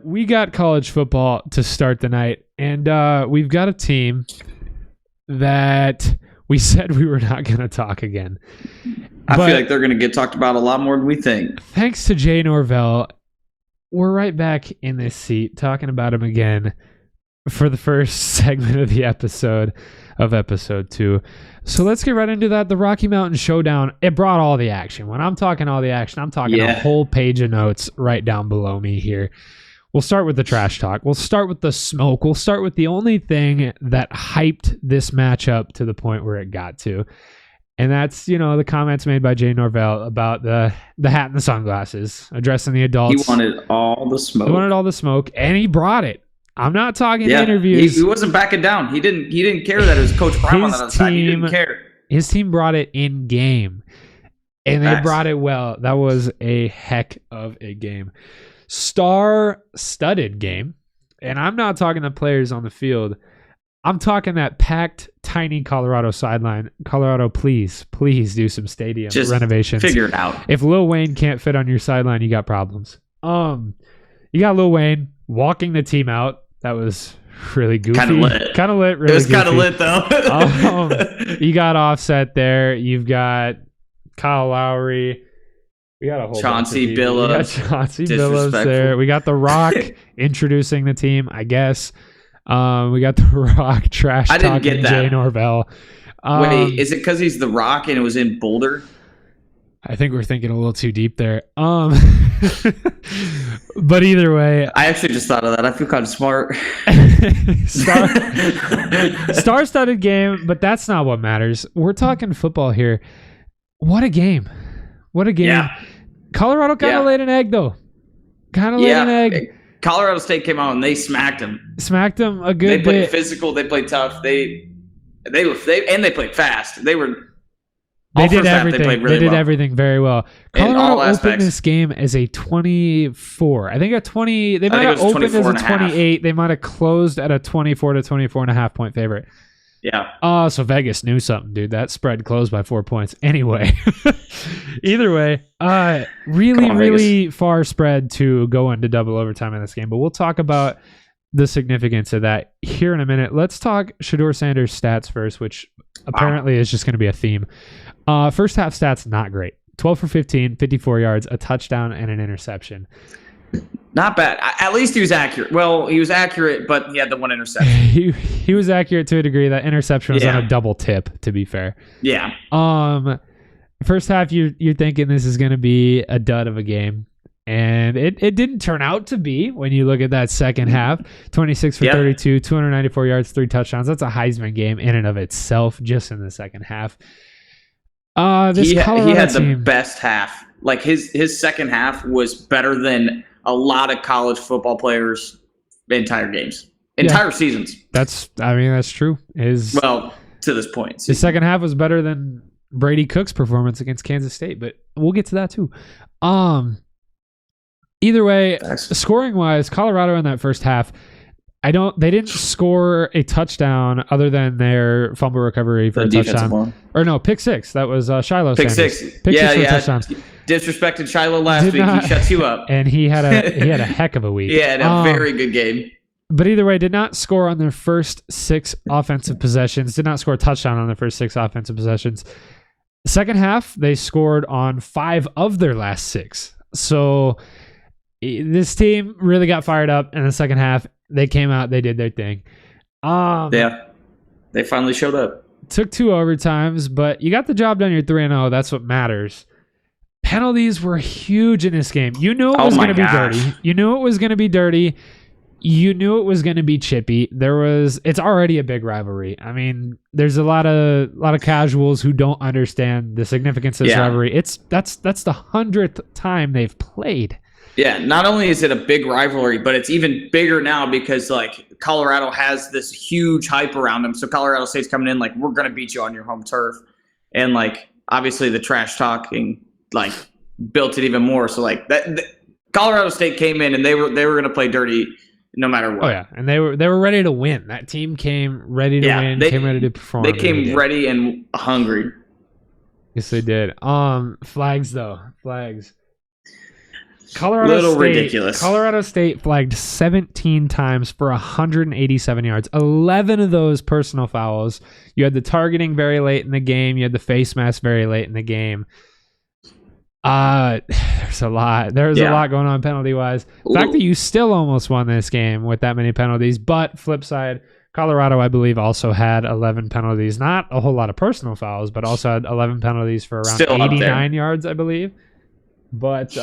we got college football to start the night, and we've got a team that we said we were not going to talk again. I feel like they're going to get talked about a lot more than we think. Thanks to Jay Norvell, we're right back in this seat talking about him again for the first segment of the episode of episode 2. So let's get right into that. The Rocky Mountain Showdown, it brought all the action. When I'm talking all the action, I'm talking a whole page of notes right down below me here. We'll start with the trash talk. We'll start with the smoke. We'll start with the only thing that hyped this matchup to the point where it got to. And that's, the comments made by Jay Norvell about the hat and the sunglasses, addressing the adults. He wanted all the smoke. He wanted all the smoke, and he brought it. I'm not talking interviews. He wasn't backing down. He didn't care that it was Coach Prime on the other side. He didn't care. His team brought it in game, and they brought it well. That was a heck of a game. Star-studded game, and I'm not talking the players on the field. I'm talking that packed, tiny Colorado sideline. Colorado, please do some stadium renovations. Figure it out. If Lil Wayne can't fit on your sideline, you got problems. You got Lil Wayne walking the team out. That was really goofy. Kind of lit. Really it was kind of lit, though. You got Offset there. You've got Kyle Lowry. We got a whole Chauncey Billups. We got Chauncey Billups there. We got The Rock introducing the team, I guess. We got The Rock trash talking Jay Norvell. Wait, is it because he's The Rock and it was in Boulder? I think we're thinking a little too deep there. But either way, I actually just thought of that. I feel kind of smart. Star-studded game, but that's not what matters. We're talking football here. What a game! What a game! Yeah. Colorado kind of laid an egg, though. Laid an egg. Colorado State came out and they smacked him. Smacked him a good bit. They played physical. They played tough. They played fast. They did everything. They did everything very well. Colorado opened this game as a 24. I think a 20. They might have opened as a 28. They might have closed at a 24 to 24.5 point favorite. Yeah. So Vegas knew something, dude. That spread closed by 4 points. Anyway, either way, really far spread to go into double overtime in this game. But we'll talk about the significance of that here in a minute. Let's talk Shedeur Sanders' stats first, which apparently is just going to be a theme. First half stats, not great. 12 for 15, 54 yards, a touchdown, and an interception. Not bad. At least he was accurate. Well, he was accurate, but he had the one interception. he was accurate to a degree. That interception was on a double tip, to be fair. Yeah. First half, you're thinking this is going to be a dud of a game. And it didn't turn out to be when you look at that second half. 26 for 32, 294 yards, 3 touchdowns. That's a Heisman game in and of itself, just in the second half. He had the best half. Like his second half was better than a lot of college football players' entire games, entire seasons. That's true. To this point, his second half was better than Brady Cook's performance against Kansas State, but we'll get to that too. Either way, scoring wise, Colorado in that first half, they didn't score a touchdown other than their fumble recovery for a touchdown. Or no, pick six. That was Shiloh pick Sanders. Six. Pick six for touchdowns. Disrespected Shiloh last week. He shuts you up. And he had a heck of a week. Yeah, a very good game. But either way, did not score on their first 6 offensive possessions. Did not score a touchdown on their first 6 offensive possessions. Second half, they scored on 5 of their last 6. So this team really got fired up in the second half. They came out, they did their thing. They finally showed up. Took 2 overtimes, but you got the job done. You're 3-0. That's what matters. Penalties were huge in this game. You knew it was going to be dirty. You knew it was going to be dirty. You knew it was going to be chippy. It's already a big rivalry. I mean, there's a lot of casuals who don't understand the significance of this rivalry. That's the 100th time they've played. Yeah, not only is it a big rivalry, but it's even bigger now because Colorado has this huge hype around them. So Colorado State's coming in we're going to beat you on your home turf. And obviously the trash talking built it even more. So Colorado State came in and they were going to play dirty no matter what. Oh yeah, and they were ready to win. That team came ready to win, came ready to perform. They came ready and hungry. Yes, they did. Flags though. Flags. ridiculous. Colorado State flagged 17 times for 187 yards. 11 of those personal fouls. You had the targeting very late in the game. You had the face mask very late in the game. There's a lot. There's a lot going on penalty wise. The fact that you still almost won this game with that many penalties, but flip side, Colorado, I believe, also had 11 penalties. Not a whole lot of personal fouls, but also had 11 penalties for around 89 yards, I believe. But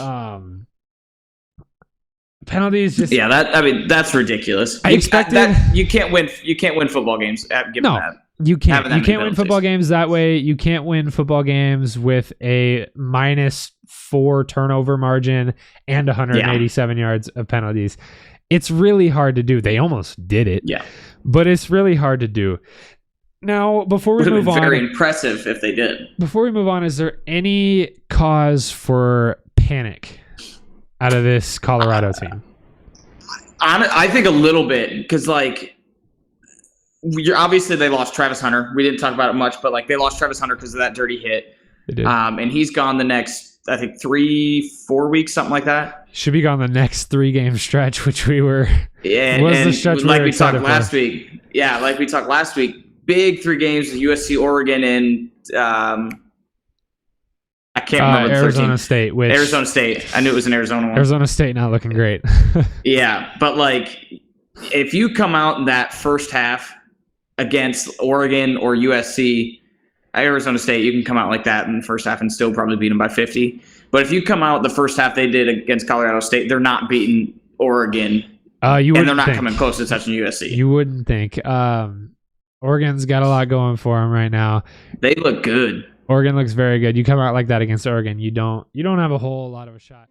penalties just that's ridiculous. I expected you can't win football games. Given that. You can't. You can't win football games that way. You can't win football games with a -4 turnover margin and 187 yards of penalties. It's really hard to do. They almost did it. Yeah. But it's really hard to do. Now, before we move on, very impressive if they did. Before we move on, is there any cause for panic out of this Colorado team? I think a little bit, because obviously they lost Travis Hunter. We didn't talk about it much, but they lost Travis Hunter because of that dirty hit. They did. And he's gone the next, I think, 3-4 weeks, something like that. Should be gone the next 3-game stretch, which we were. Yeah, the stretch we talked last week. Yeah, like we talked last week. Big 3 games: USC, Oregon, and I can't remember the Arizona State. Arizona State. I knew it was an Arizona one. Arizona State not looking great. Yeah, but if you come out in that first half against Oregon or USC, Arizona State, you can come out like that in the first half and still probably beat them by 50. But if you come out the first half they did against Colorado State, they're not beating Oregon, and they're not coming close to touching USC. You wouldn't think. Oregon's got a lot going for them right now. They look good. Oregon looks very good. You come out like that against Oregon, you don't have a whole lot of a shot.